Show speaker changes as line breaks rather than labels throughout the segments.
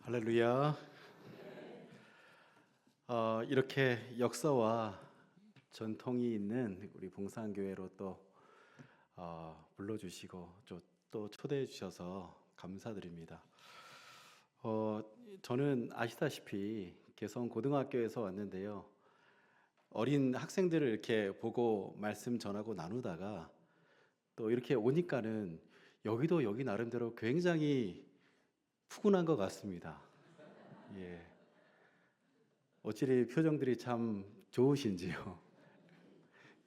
할렐루야. 이렇게 역사와 전통이 있는 우리 봉산교회로 또 불러주시고 또 초대해 주셔서 감사드립니다. 저는 아시다시피 개성 고등학교에서 왔는데요. 어린 학생들을 이렇게 보고 말씀 전하고 나누다가 또 이렇게 오니까는 여기도 여기 나름대로 굉장히 푸근한 것 같습니다. 예. 어찌리 표정들이 참 좋으신지요.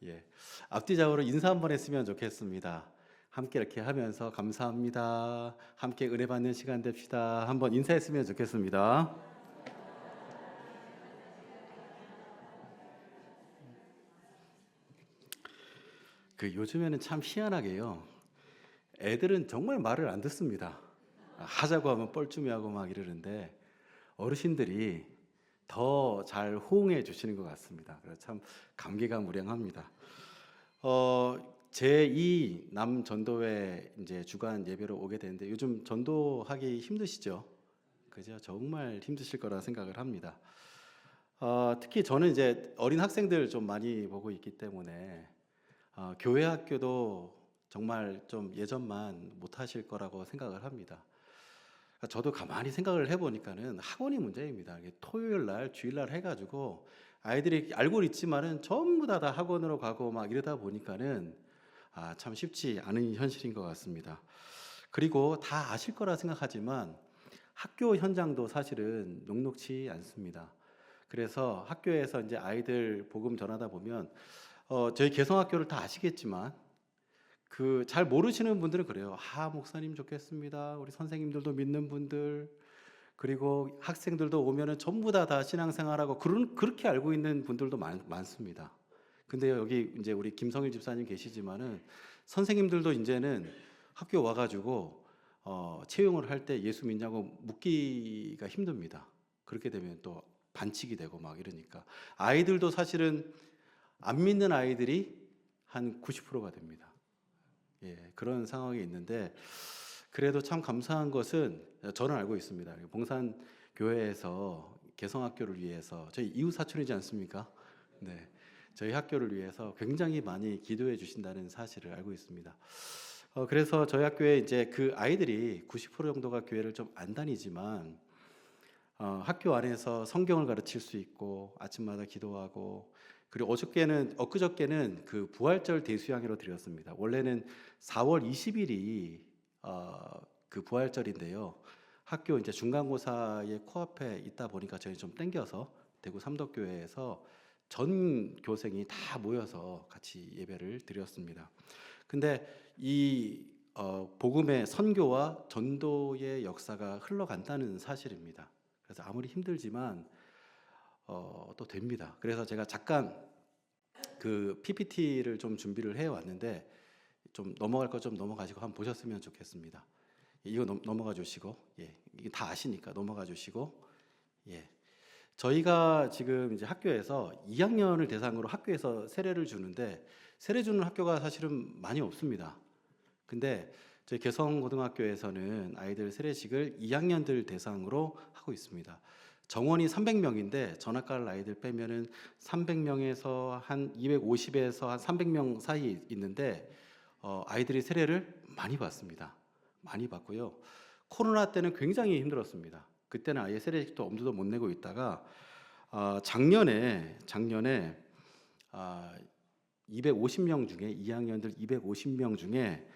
예. 앞뒤적으로 인사 한번 했으면 좋겠습니다. 함께 이렇게 하면서 감사합니다. 함께 은혜 받는 시간 됩시다. 한번 인사했으면 좋겠습니다. 요즘에는 참 희한하게요. 애들은 정말 말을 안 듣습니다. 하자고 하면 뻘쭘해하고 막 이러는데 어르신들이 더 잘 호응해 주시는 것 같습니다. 그래서 참 감개가 무량합니다. 제2 남전도회 이제 주간 예배로 오게 되는데 요즘 전도하기 힘드시죠? 그죠? 정말 힘드실 거라 생각을 합니다. 특히 저는 이제 어린 학생들 좀 많이 보고 있기 때문에 교회 학교도 정말 좀 예전만 못하실 거라고 생각을 합니다. 저도 가만히 생각을 해보니까는 학원이 문제입니다. 이게 토요일 날, 주일 날 해가지고 아이들이 알고 있지만은 전부 다 학원으로 가고 막 이러다 보니까는 참 쉽지 않은 현실인 것 같습니다. 그리고 다 아실 거라 생각하지만 학교 현장도 사실은 녹록치 않습니다. 그래서 학교에서 이제 아이들 복음 전하다 보면 저희 개성학교를 다 아시겠지만 잘 모르시는 분들은 그래요. 목사님 좋겠습니다. 우리 선생님들도 믿는 분들, 그리고 학생들도 오면은 전부 다 신앙생활하고 그렇게 알고 있는 분들도 많습니다. 근데 여기 이제 우리 김성일 집사님 계시지만은 선생님들도 이제는 학교 와가지고 채용을 할 때 예수 믿냐고 묻기가 힘듭니다. 그렇게 되면 또 반칙이 되고 막 이러니까 아이들도 사실은 안 믿는 아이들이 한 90%가 됩니다. 예, 그런 상황이 있는데 그래도 참 감사한 것은 저는 알고 있습니다. 봉산 교회에서 개성학교를 위해서 저희 이웃 사촌이지 않습니까? 네, 저희 학교를 위해서 굉장히 많이 기도해 주신다는 사실을 알고 있습니다. 그래서 저희 학교에 이제 그 아이들이 90% 정도가 교회를 좀 안 다니지만 학교 안에서 성경을 가르칠 수 있고 아침마다 기도하고 그리고 엊그저께는 그 부활절 대수양회로 드렸습니다. 원래는 4월 20일이 그 부활절인데요. 학교 이제 중간고사의 코앞에 있다 보니까 저희 좀 땡겨서 대구 삼덕교회에서 전 교생이 다 모여서 같이 예배를 드렸습니다. 근데 이 복음의 선교와 전도의 역사가 흘러간다는 사실입니다. 그래서 아무리 힘들지만 또 됩니다. 그래서 제가 잠깐 그 PPT를 좀 준비를 해 왔는데 좀 넘어갈 거 좀 넘어가시고 한번 보셨으면 좋겠습니다. 이거 넘어가 주시고, 예, 이게 다 아시니까 넘어가 주시고, 예, 저희가 지금 이제 학교에서 2학년을 대상으로 학교에서 세례를 주는데 세례 주는 학교가 사실은 많이 없습니다. 근데 저희 개성고등학교에서는 아이들 세례식을 2학년들 대상으로 하고 있습니다. 정원이 300명인데 전학갈 아이들 빼면은 300명에서 한 250에서 한 300명 사이 있는데 아이들이 세례를 많이 받습니다. 많이 받고요. 코로나 때는 굉장히 힘들었습니다. 그때는 아예 세례식도 엄두도 못 내고 있다가 작년에 250명 중에 2학년들 250명 중에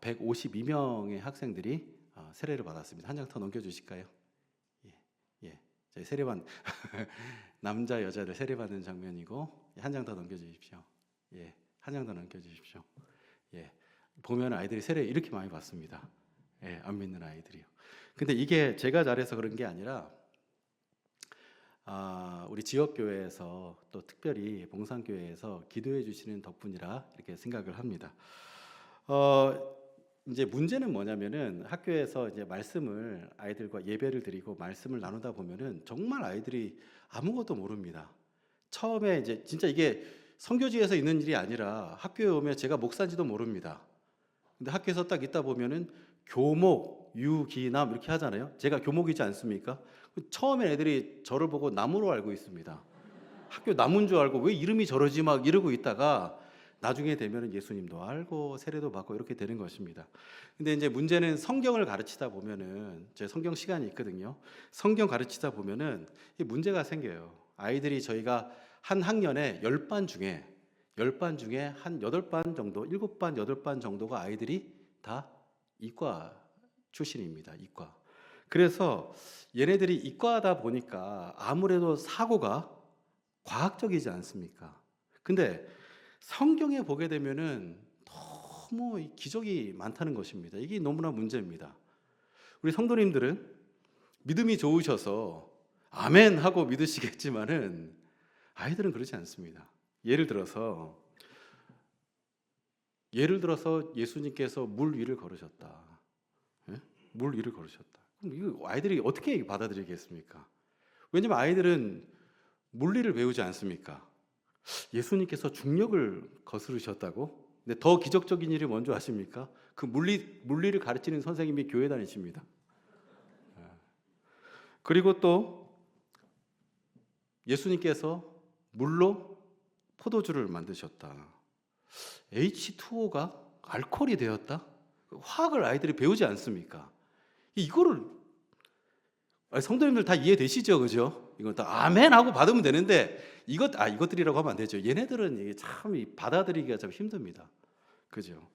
152명의 학생들이 세례를 받았습니다. 한 장 더 넘겨주실까요? 예, 저희 세례반 남자 여자를 세례받는 장면이고 한 장 더 넘겨주십시오. 예, 한 장 더 넘겨주십시오. 예, 보면 아이들이 세례 이렇게 많이 받습니다. 예, 안 믿는 아이들이요. 근데 이게 제가 잘해서 그런 게 아니라 우리 지역교회에서 또 특별히 봉산교회에서 기도해 주시는 덕분이라 이렇게 생각을 합니다. 이제 문제는 뭐냐면은 학교에서 이제 말씀을 아이들과 예배를 드리고 말씀을 나누다 보면은 정말 아이들이 아무것도 모릅니다. 처음에 이제 진짜 이게 선교지에서 있는 일이 아니라 학교에 오면 제가 목사인지도 모릅니다. 근데 학교에서 딱 있다 보면은 교목, 유기남 이렇게 하잖아요. 제가 교목이지 않습니까? 처음에 애들이 저를 보고 나무로 알고 있습니다. 학교 나무인 줄 알고 왜 이름이 저러지 막 이러고 있다가 나중에 되면은 예수님도 알고 세례도 받고 이렇게 되는 것입니다. 근데 이제 문제는 성경을 가르치다 보면은, 제 성경 시간이 있거든요. 성경 가르치다 보면은 이 문제가 생겨요. 아이들이, 저희가 한 학년에 10반 중에 한 8반 정도, 7반, 8반 정도가 아이들이 다 이과 출신입니다. 이과. 그래서 얘네들이 이과다 보니까 아무래도 사고가 과학적이지 않습니까? 근데 성경에 보게 되면은 너무 기적이 많다는 것입니다. 이게 너무나 문제입니다. 우리 성도님들은 믿음이 좋으셔서 아멘 하고 믿으시겠지만은 아이들은 그렇지 않습니다. 예를 들어서 예수님께서 물 위를 걸으셨다. 예? 물 위를 걸으셨다. 그럼 이거 아이들이 어떻게 받아들이겠습니까? 왜냐면 아이들은 물리를 배우지 않습니까? 예수님께서 중력을 거스르셨다고? 근데 더 기적적인 일이 뭔지 아십니까? 그 물리를 가르치는 선생님이 교회 다니십니다. 그리고 또 예수님께서 물로 포도주를 만드셨다. H2O가 알코올이 되었다? 화학을 아이들이 배우지 않습니까? 이거를 성도님들 다 이해되시죠? 그죠? 이건 다 아멘 하고 받으면 되는데 이것들이라고 하면 안 되죠. 얘네들은 이게 참 받아들이기가 참 힘듭니다. 그죠?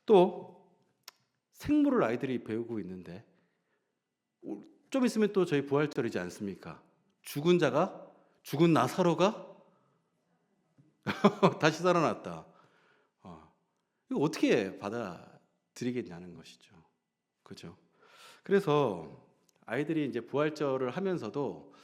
또 생물을 아이들이 배우고 있는데 좀 있으면 또 저희 부활절이지 않습니까? 죽은 나사로가 다시 살아났다. 이거 어떻게 받아들이겠냐는 것이죠. 그죠? 그래서 아이들이 이제 부활절을 하면서도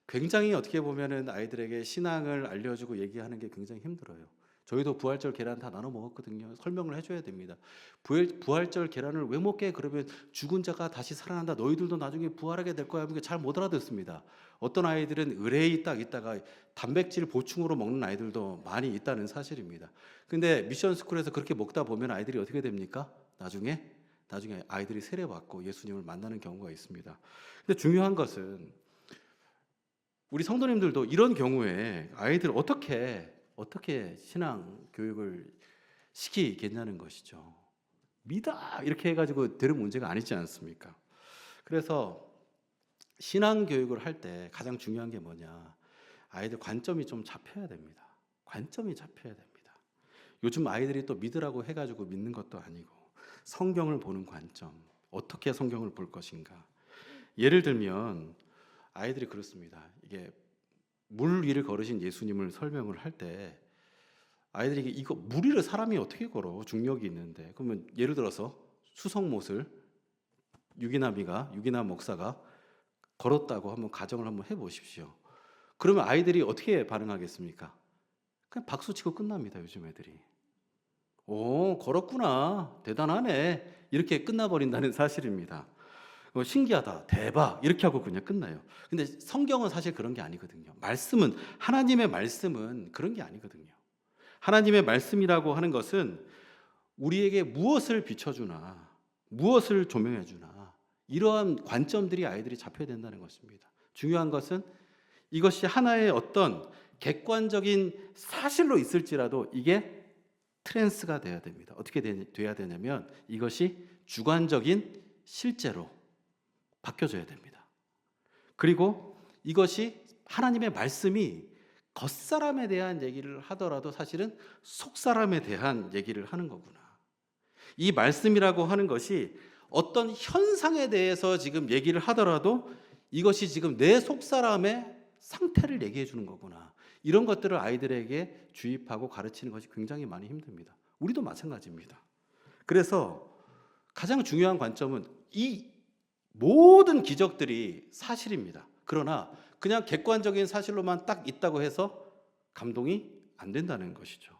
굉장히 어떻게 보면은 아이들에게 신앙을 알려주고 얘기하는 게 굉장히 힘들어요. 저희도 부활절 계란 다 나눠 먹었거든요. 설명을 해줘야 됩니다. 부활절 계란을 왜 먹게? 그러면 죽은 자가 다시 살아난다. 너희들도 나중에 부활하게 될 거야. 잘 못 알아듣습니다. 어떤 아이들은 의뢰이 딱 있다가 단백질 보충으로 먹는 아이들도 많이 있다는 사실입니다. 근데 미션 스쿨에서 그렇게 먹다 보면 아이들이 어떻게 됩니까? 나중에 아이들이 세례받고 예수님을 만나는 경우가 있습니다. 근데 중요한 것은 우리 성도님들도 이런 경우에 아이들 어떻게 신앙 교육을 시키겠냐는 것이죠. 믿어 이렇게 해가지고 되는 문제가 아니지 않습니까? 그래서 신앙 교육을 할 때 가장 중요한 게 뭐냐? 아이들 관점이 좀 잡혀야 됩니다. 관점이 잡혀야 됩니다. 요즘 아이들이 또 믿으라고 해가지고 믿는 것도 아니고 성경을 보는 관점, 어떻게 성경을 볼 것인가. 예를 들면 아이들이 그렇습니다. 이게 물 위를 걸으신 예수님을 설명을 할 때 아이들이 이거 물 위를 사람이 어떻게 걸어? 중력이 있는데. 그러면 예를 들어서 수성못을 유기남 목사가 걸었다고 한번 가정을 한번 해보십시오. 그러면 아이들이 어떻게 반응하겠습니까? 그냥 박수치고 끝납니다. 요즘 애들이. 오, 걸었구나. 대단하네. 이렇게 끝나버린다는 사실입니다. 신기하다, 대박 이렇게 하고 그냥 끝나요. 근데 성경은 사실 그런 게 아니거든요. 하나님의 말씀은 그런 게 아니거든요. 하나님의 말씀이라고 하는 것은 우리에게 무엇을 비춰주나, 무엇을 조명해주나, 이러한 관점들이 아이들이 잡혀야 된다는 것입니다. 중요한 것은 이것이 하나의 어떤 객관적인 사실로 있을지라도 이게 트랜스가 돼야 됩니다. 어떻게 돼야 되냐면 이것이 주관적인 실제로 바뀌어져야 됩니다. 그리고 이것이 하나님의 말씀이 겉사람에 대한 얘기를 하더라도 사실은 속사람에 대한 얘기를 하는 거구나. 이 말씀이라고 하는 것이 어떤 현상에 대해서 지금 얘기를 하더라도 이것이 지금 내 속사람의 상태를 얘기해 주는 거구나. 이런 것들을 아이들에게 주입하고 가르치는 것이 굉장히 많이 힘듭니다. 우리도 마찬가지입니다. 그래서 가장 중요한 관점은 이 모든 기적들이 사실입니다. 그러나 그냥 객관적인 사실로만 딱 있다고 해서 감동이 안 된다는 것이죠.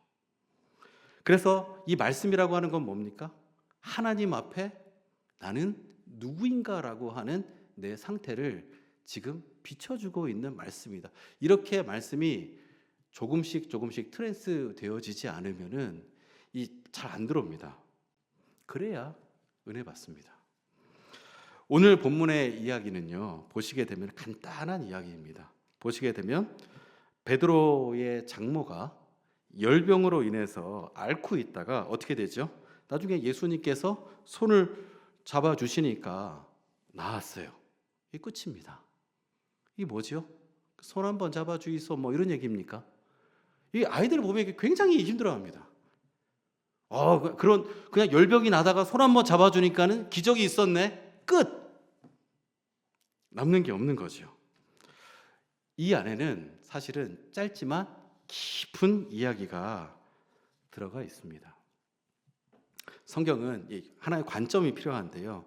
그래서 이 말씀이라고 하는 건 뭡니까? 하나님 앞에 나는 누구인가라고 하는 내 상태를 지금 비춰주고 있는 말씀이다. 이렇게 말씀이 조금씩 트랜스 되어지지 않으면은 잘 안 들어옵니다. 그래야 은혜 받습니다. 오늘 본문의 이야기는요, 보시게 되면 간단한 이야기입니다. 보시게 되면 베드로의 장모가 열병으로 인해서 앓고 있다가 어떻게 되죠? 나중에 예수님께서 손을 잡아주시니까 나았어요. 이게 끝입니다. 이게 뭐죠? 손 한번 잡아주이소 뭐 이런 얘기입니까? 이 아이들 보면 이게 굉장히 힘들어합니다. 그냥 열병이 나다가 손 한번 잡아주니까는 기적이 있었네. 끝. 남는 게 없는 거죠. 이 안에는 사실은 짧지만 깊은 이야기가 들어가 있습니다. 성경은 하나의 관점이 필요한데요.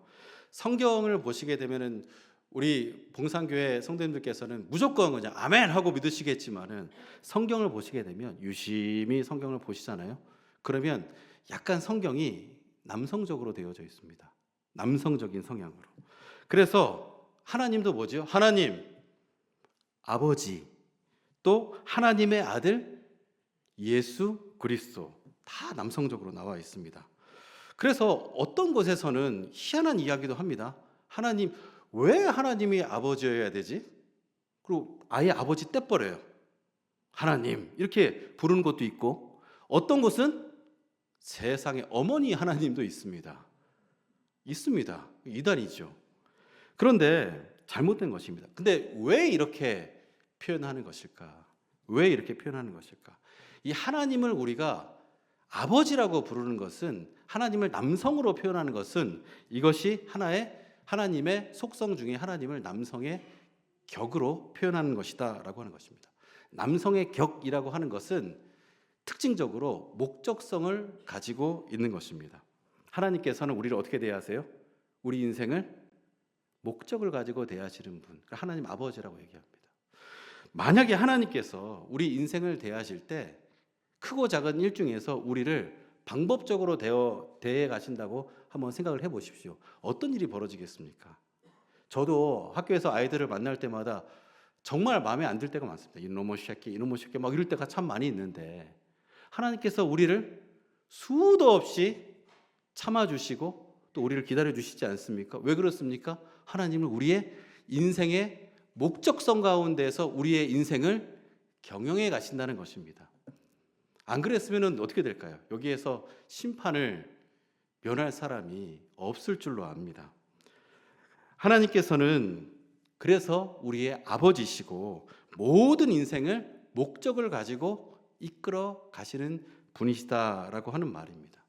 성경을 보시게 되면은 우리 봉산교회 성도님들께서는 무조건 그냥 아멘 하고 믿으시겠지만은 성경을 보시게 되면 유심히 성경을 보시잖아요. 그러면 약간 성경이 남성적으로 되어져 있습니다. 남성적인 성향으로. 그래서 하나님도 뭐죠? 하나님, 아버지, 또 하나님의 아들 예수 그리스도 다 남성적으로 나와 있습니다. 그래서 어떤 곳에서는 희한한 이야기도 합니다. 하나님, 왜 하나님이 아버지여야 되지? 그리고 아예 아버지 떼버려요. 하나님 이렇게 부르는 것도 있고, 어떤 곳은 세상에 어머니 하나님도 있습니다. 이단이죠. 그런데 잘못된 것입니다. 근데 왜 이렇게 표현하는 것일까? 왜 이렇게 표현하는 것일까? 이 하나님을 우리가 아버지라고 부르는 것은, 하나님을 남성으로 표현하는 것은 이것이 하나님의 속성 중에 하나님을 남성의 격으로 표현하는 것이다 라고 하는 것입니다. 남성의 격이라고 하는 것은 특징적으로 목적성을 가지고 있는 것입니다. 하나님께서는 우리를 어떻게 대하세요? 우리 인생을 목적을 가지고 대하시는 분, 하나님 아버지라고 얘기합니다. 만약에 하나님께서 우리 인생을 대하실 때 크고 작은 일 중에서 우리를 방법적으로 대해 가신다고 한번 생각을 해보십시오. 어떤 일이 벌어지겠습니까? 저도 학교에서 아이들을 만날 때마다 정말 마음에 안 들 때가 많습니다. 이놈의 새끼 막 이럴 때가 참 많이 있는데, 하나님께서 우리를 수도 없이 참아주시고 또 우리를 기다려주시지 않습니까? 왜 그렇습니까? 하나님은 우리의 인생의 목적성 가운데서 우리의 인생을 경영해 가신다는 것입니다. 안 그랬으면 어떻게 될까요? 여기에서 심판을 면할 사람이 없을 줄로 압니다. 하나님께서는 그래서 우리의 아버지시고 모든 인생을 목적을 가지고 이끌어 가시는 분이시다라고 하는 말입니다.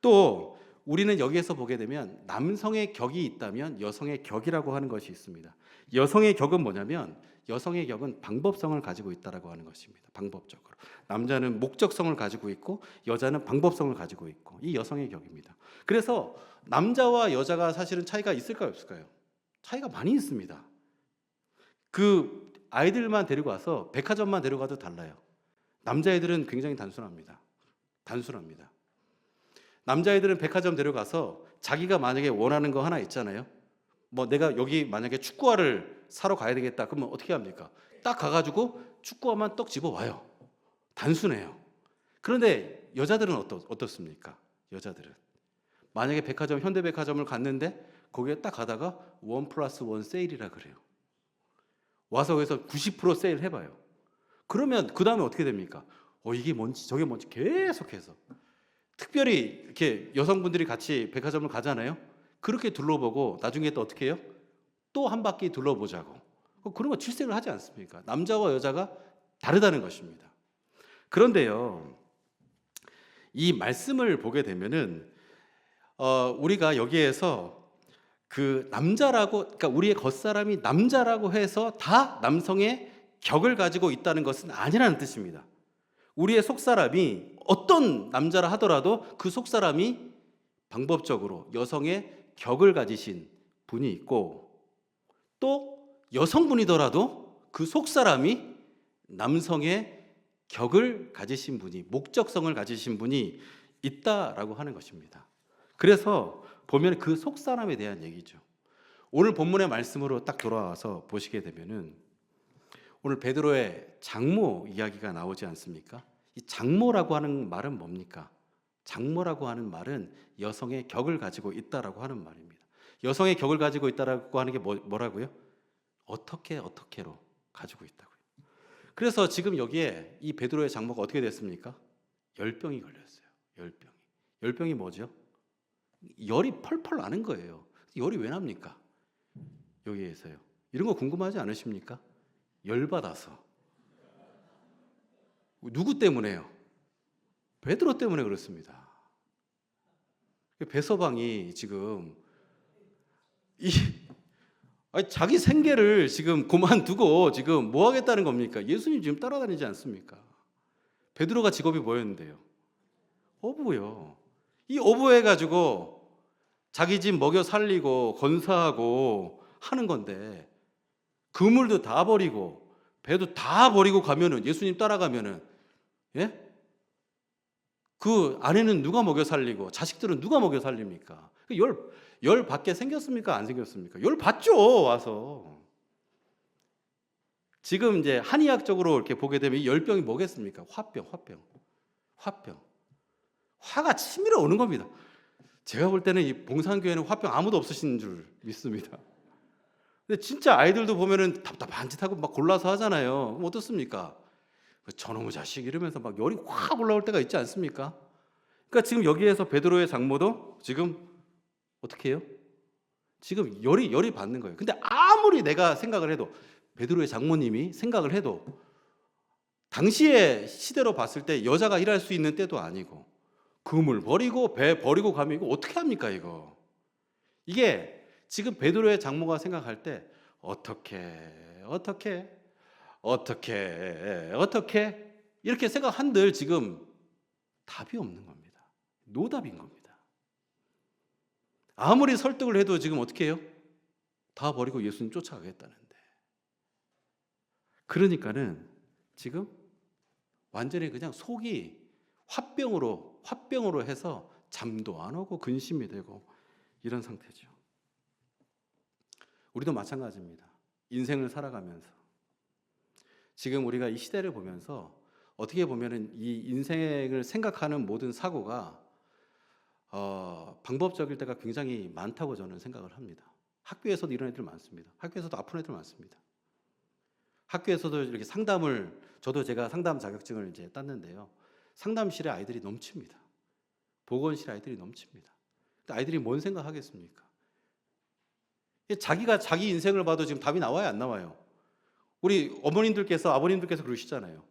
또 우리는 여기에서 보게 되면 남성의 격이 있다면 여성의 격이라고 하는 것이 있습니다. 여성의 격은 뭐냐면, 여성의 격은 방법성을 가지고 있다라고 하는 것입니다. 방법적으로. 남자는 목적성을 가지고 있고 여자는 방법성을 가지고 있고, 이 여성의 격입니다. 그래서 남자와 여자가 사실은 차이가 있을까요, 없을까요? 차이가 많이 있습니다. 그 아이들만 데리고 와서 백화점만 데려가도 달라요. 남자애들은 굉장히 단순합니다. 남자애들은 백화점 데려가서 자기가 만약에 원하는 거 하나 있잖아요. 뭐 내가 여기 만약에 축구화를 사러 가야 되겠다. 그러면 어떻게 합니까? 딱 가가지고 축구화만 떡 집어와요. 단순해요. 그런데 여자들은 어떻습니까? 여자들은 만약에 백화점, 현대백화점을 갔는데 거기에 딱 가다가 1+1 세일이라 그래요. 와서 거기서 90% 세일 해봐요. 그러면 그 다음에 어떻게 됩니까? 이게 뭔지 저게 뭔지 계속해서, 특별히 이렇게 여성분들이 같이 백화점을 가잖아요. 그렇게 둘러보고 나중에 또 어떻게 해요? 또 한 바퀴 둘러보자고. 그러면 출색을 하지 않습니까? 남자와 여자가 다르다는 것입니다. 그런데요, 이 말씀을 보게 되면은 우리가 여기에서 그 남자라고, 그러니까 우리의 겉사람이 남자라고 해서 다 남성의 격을 가지고 있다는 것은 아니라는 뜻입니다. 우리의 속사람이 어떤 남자라 하더라도 그 속사람이 방법적으로 여성의 격을 가지신 분이 있고, 또 여성분이더라도 그 속사람이 남성의 격을 가지신 분이, 목적성을 가지신 분이 있다라고 하는 것입니다. 그래서 보면 그 속사람에 대한 얘기죠. 오늘 본문의 말씀으로 딱 돌아와서 보시게 되면은 오늘 베드로의 장모 이야기가 나오지 않습니까? 이 장모라고 하는 말은 뭡니까? 장모라고 하는 말은 여성의 격을 가지고 있다라고 하는 말입니다. 여성의 격을 가지고 있다라고 하는 게 뭐라고요? 어떻게로 가지고 있다고요. 그래서 지금 여기에 이 베드로의 장모가 어떻게 됐습니까? 열병이 걸렸어요. 열병이 뭐죠? 열이 펄펄 나는 거예요. 열이 왜 납니까? 여기에서요. 이런 거 궁금하지 않으십니까? 열받아서. 누구 때문에요? 베드로 때문에 그렇습니다. 베서방이 지금 자기 생계를 지금 그만두고 지금 뭐 하겠다는 겁니까? 예수님 지금 따라다니지 않습니까? 베드로가 직업이 뭐였는데요? 어부요. 이 어부해가지고 자기 집 먹여 살리고 건사하고 하는 건데 그물도 다 버리고 배도 다 버리고 가면은 예수님 따라가면은 예? 그 아내는 누가 먹여 살리고 자식들은 누가 먹여 살립니까? 열 받게 생겼습니까? 안 생겼습니까? 열 받죠, 와서. 지금 이제 한의학적으로 이렇게 보게 되면 이 열병이 뭐겠습니까? 화병. 화가 치밀어 오는 겁니다. 제가 볼 때는 이 봉산교회는 화병 아무도 없으신 줄 믿습니다. 근데 진짜 아이들도 보면은 답답한 짓 하고 막 골라서 하잖아요. 그럼 어떻습니까? 저놈의 자식 이러면서 막 열이 확 올라올 때가 있지 않습니까? 그러니까 지금 여기에서 베드로의 장모도 지금 어떻게 해요? 지금 열이 받는 거예요. 근데 아무리 내가 생각을 해도 베드로의 장모님이 생각을 해도 당시의 시대로 봤을 때 여자가 일할 수 있는 때도 아니고 그물 버리고 배 버리고 가면 이거 어떻게 합니까 이거? 이게 지금 베드로의 장모가 생각할 때 어떻게 이렇게 생각한들 지금 답이 없는 겁니다. 노답인 겁니다. 아무리 설득을 해도 지금 어떻게 해요? 다 버리고 예수님 쫓아가겠다는데. 그러니까는 지금 완전히 그냥 속이 화병으로 해서 잠도 안 오고 근심이 되고 이런 상태죠. 우리도 마찬가지입니다. 인생을 살아가면서 지금 우리가 이 시대를 보면서 어떻게 보면은 이 인생을 생각하는 모든 사고가 방법적일 때가 굉장히 많다고 저는 생각을 합니다. 학교에서도 이런 애들 많습니다. 학교에서도 아픈 애들 많습니다. 학교에서도 이렇게 저도 제가 상담 자격증을 이제 땄는데요. 상담실에 아이들이 넘칩니다. 보건실에 아이들이 넘칩니다. 근데 아이들이 뭔 생각하겠습니까? 자기가 자기 인생을 봐도 지금 답이 나와요, 안 나와요? 우리 아버님들께서 그러시잖아요.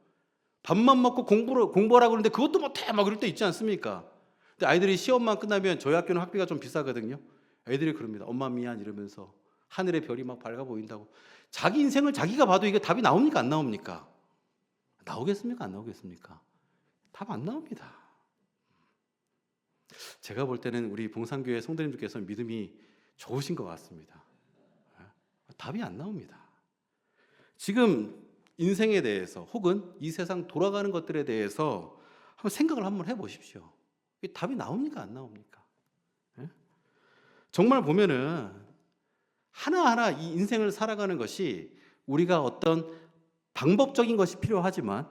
밥만 먹고 공부하라고 그러는데 그것도 못해 막 그럴 때 있지 않습니까? 근데 아이들이 시험만 끝나면 저희 학교는 학비가 좀 비싸거든요. 애들이 그럽니다. 엄마 미안 이러면서 하늘의 별이 막 밝아 보인다고. 자기 인생을 자기가 봐도 이게 답이 나옵니까 안 나옵니까? 나오겠습니까 안 나오겠습니까? 답 안 나옵니다. 제가 볼 때는 우리 봉산교회 성도님들께서 믿음이 좋으신 것 같습니다. 답이 안 나옵니다. 지금 인생에 대해서 혹은 이 세상 돌아가는 것들에 대해서 한번 생각을 한번 해보십시오. 답이 나옵니까 안 나옵니까? 정말 보면은 하나하나 이 인생을 살아가는 것이 우리가 어떤 방법적인 것이 필요하지만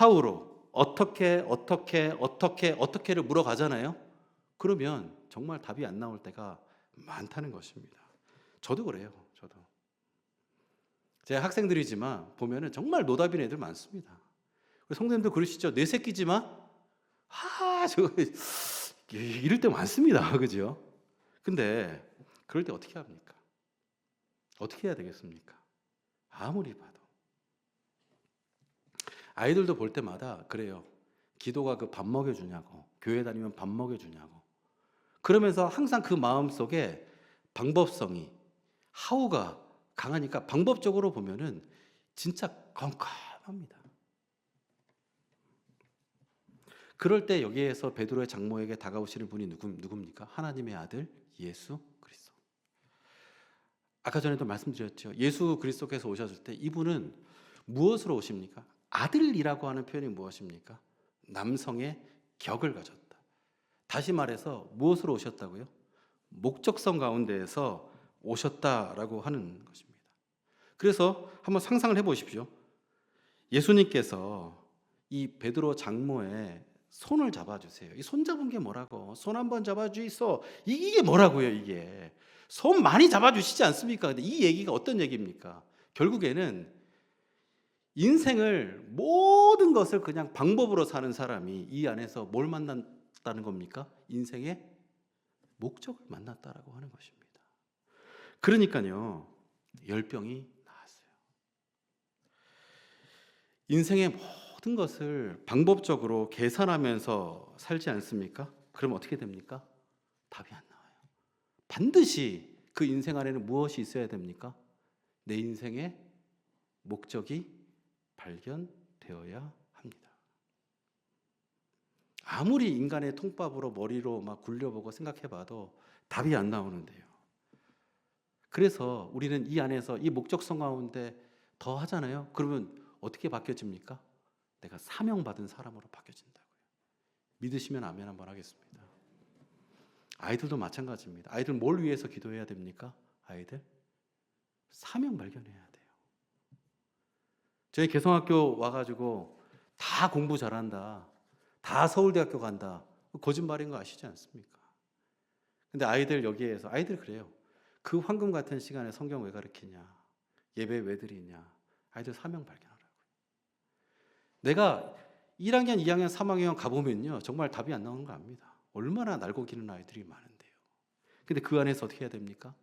how로 어떻게를 물어가잖아요. 그러면 정말 답이 안 나올 때가 많다는 것입니다. 저도 그래요. 제가 학생들이지만 보면은 정말 노답인 애들 많습니다. 성도님도 그러시죠? 내 새끼지만 이럴 때 많습니다. 그죠? 근데 그럴 때 어떻게 합니까? 어떻게 해야 되겠습니까? 아무리 봐도 아이들도 볼 때마다 그래요. 기도가 그 밥 먹여주냐고, 교회 다니면 밥 먹여주냐고. 그러면서 항상 그 마음속에 방법성이 하우가 강하니까 방법적으로 보면은 진짜 컴컴합니다. 그럴 때 여기에서 베드로의 장모에게 다가오시는 분이 누굽니까? 하나님의 아들 예수 그리스도. 아까 전에도 말씀드렸죠. 예수 그리스도께서 오셨을 때 이분은 무엇으로 오십니까? 아들이라고 하는 표현이 무엇입니까? 남성의 격을 가졌다. 다시 말해서 무엇으로 오셨다고요? 목적성 가운데에서 오셨다라고 하는 것입니다. 그래서 한번 상상을 해보십시오. 예수님께서 이 베드로 장모의 손을 잡아주세요. 이 손 잡은 게 뭐라고? 손 한번 잡아주이소. 이게 뭐라고요, 이게? 손 많이 잡아주시지 않습니까? 근데 이 얘기가 어떤 얘기입니까? 결국에는 인생을 모든 것을 그냥 방법으로 사는 사람이 이 안에서 뭘 만났다는 겁니까? 인생의 목적을 만났다라고 하는 것입니다. 그러니까요, 열병이 나왔어요. 인생의 모든 것을 방법적으로 계산하면서 살지 않습니까? 그럼 어떻게 됩니까? 답이 안 나와요. 반드시 그 인생 안에는 무엇이 있어야 됩니까? 내 인생의 목적이 발견되어야 합니다. 아무리 인간의 통밥으로 머리로 막 굴려보고 생각해봐도 답이 안 나오는데요. 그래서 우리는 이 안에서 이 목적성 가운데 더 하잖아요. 그러면 어떻게 바뀌어집니까? 내가 사명받은 사람으로 바뀌어진다고요. 믿으시면 아멘 한번 하겠습니다. 아이들도 마찬가지입니다. 아이들 뭘 위해서 기도해야 됩니까? 아이들 사명 발견해야 돼요. 저희 개성학교 와가지고 다 공부 잘한다, 다 서울대학교 간다, 거짓말인 거 아시지 않습니까? 근데 아이들 여기에서 아이들 그래요. 그 황금 같은 시간에 성경 왜 가르치냐, 예배 왜 드리냐, 아이들 사명 발견하라고요. 내가 1학년, 2학년, 3학년 가보면요 정말 답이 안 나오는 거 압니다. 얼마나 날고 기는 아이들이 많은데요. 근데 그 안에서 어떻게 해야 됩니까?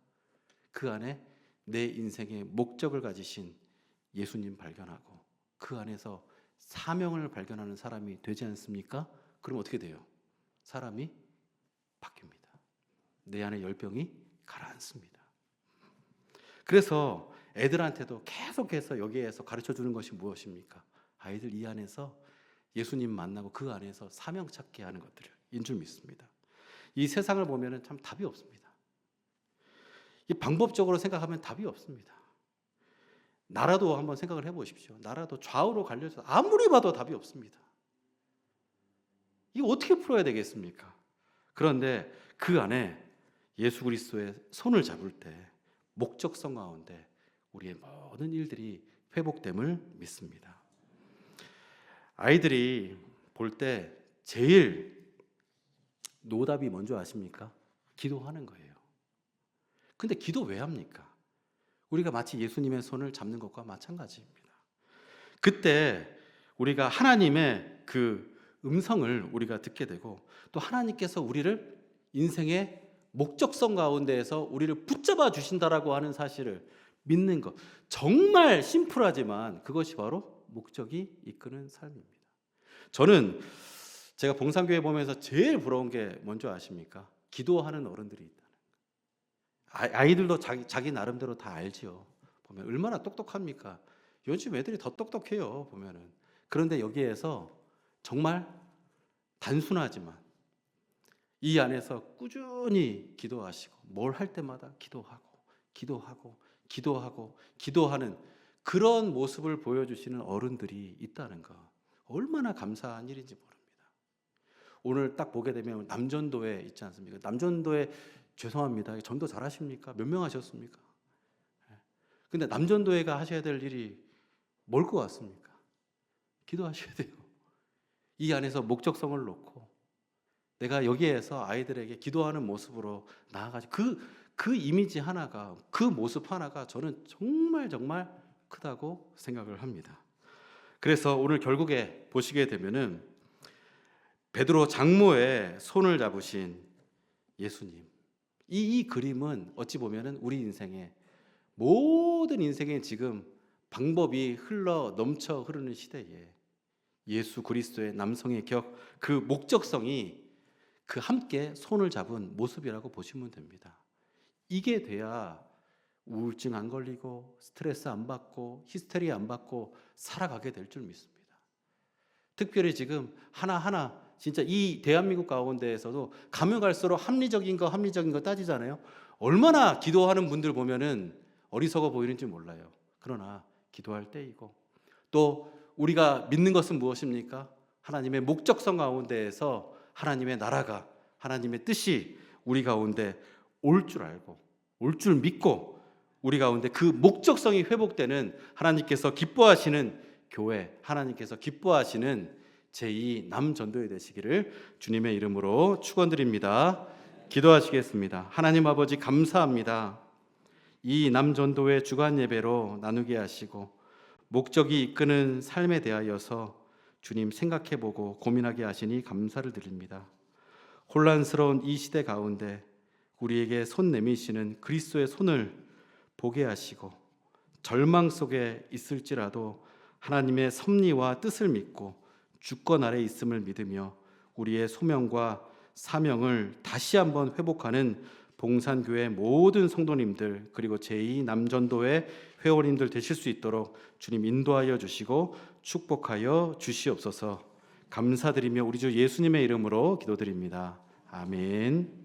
그 안에 내 인생의 목적을 가지신 예수님 발견하고 그 안에서 사명을 발견하는 사람이 되지 않습니까? 그럼 어떻게 돼요? 사람이 바뀝니다. 내 안에 열병이 가라앉습니다. 그래서 애들한테도 계속해서 여기에서 가르쳐주는 것이 무엇입니까? 아이들 이 안에서 예수님 만나고 그 안에서 사명 찾게 하는 것들인 줄 믿습니다. 이 세상을 보면 참 답이 없습니다. 이 방법적으로 생각하면 답이 없습니다. 나라도 한번 생각을 해보십시오. 나라도 좌우로 갈려서 아무리 봐도 답이 없습니다. 이거 어떻게 풀어야 되겠습니까? 그런데 그 안에 예수 그리스도의 손을 잡을 때 목적성 가운데 우리의 모든 일들이 회복됨을 믿습니다. 아이들이 볼 때 제일 노답이 뭔지 아십니까? 기도하는 거예요. 근데 기도 왜 합니까? 우리가 마치 예수님의 손을 잡는 것과 마찬가지입니다. 그때 우리가 하나님의 그 음성을 우리가 듣게 되고 또 하나님께서 우리를 인생의 목적성 가운데에서 우리를 붙잡아 주신다라고 하는 사실을 믿는 것. 정말 심플하지만 그것이 바로 목적이 이끄는 삶입니다. 저는 제가 봉산교회 보면서 제일 부러운 게 뭔지 아십니까? 기도하는 어른들이 있다는 거. 아이들도 자기 나름대로 다 알지요. 보면 얼마나 똑똑합니까? 요즘 애들이 더 똑똑해요. 보면은. 그런데 여기에서 정말 단순하지만 이 안에서 꾸준히 기도하시고 뭘 할 때마다 기도하는 그런 모습을 보여주시는 어른들이 있다는 거, 얼마나 감사한 일인지 모릅니다. 오늘 딱 보게 되면 남전도에 있지 않습니까? 남전도에 죄송합니다. 전도 잘하십니까? 몇 명 하셨습니까? 근데 남전도회가 하셔야 될 일이 뭘 것 같습니까? 기도하셔야 돼요. 이 안에서 목적성을 놓고 내가 여기에서 아이들에게 기도하는 모습으로 나아가지 그 이미지 하나가, 그 모습 하나가 저는 정말 크다고 생각을 합니다. 그래서 오늘 결국에 보시게 되면은 베드로 장모의 손을 잡으신 예수님, 이 그림은 어찌 보면은 우리 인생의 모든 인생에 지금 방법이 넘쳐 흐르는 시대에 예수 그리스도의 남성의 격, 그 목적성이 그 함께 손을 잡은 모습이라고 보시면 됩니다. 이게 돼야 우울증 안 걸리고 스트레스 안 받고 히스테리 안 받고 살아가게 될 줄 믿습니다. 특별히 지금 하나하나 진짜 이 대한민국 가운데에서도 가면 갈수록 합리적인 거 따지잖아요. 얼마나 기도하는 분들 보면은 어리석어 보이는지 몰라요. 그러나 기도할 때이고 또 우리가 믿는 것은 무엇입니까? 하나님의 목적성 가운데에서 하나님의 나라가, 하나님의 뜻이 우리 가운데 올 줄 알고 올 줄 믿고 우리 가운데 그 목적성이 회복되는 하나님께서 기뻐하시는 교회, 하나님께서 기뻐하시는 제2 남전도회 되시기를 주님의 이름으로 축원드립니다. 기도하시겠습니다. 하나님 아버지 감사합니다. 이 남전도회 주간 예배로 나누게 하시고 목적이 이끄는 삶에 대하여서 주님 생각해보고 고민하게 하시니 감사를 드립니다. 혼란스러운 이 시대 가운데 우리에게 손 내미시는 그리스도의 손을 보게 하시고 절망 속에 있을지라도 하나님의 섭리와 뜻을 믿고 주권 아래 있음을 믿으며 우리의 소명과 사명을 다시 한번 회복하는 봉산교회 모든 성도님들 그리고 제2 남전도회 회원님들 되실 수 있도록 주님 인도하여 주시고 축복하여 주시옵소서. 감사드리며 우리 주 예수님의 이름으로 기도드립니다. 아멘.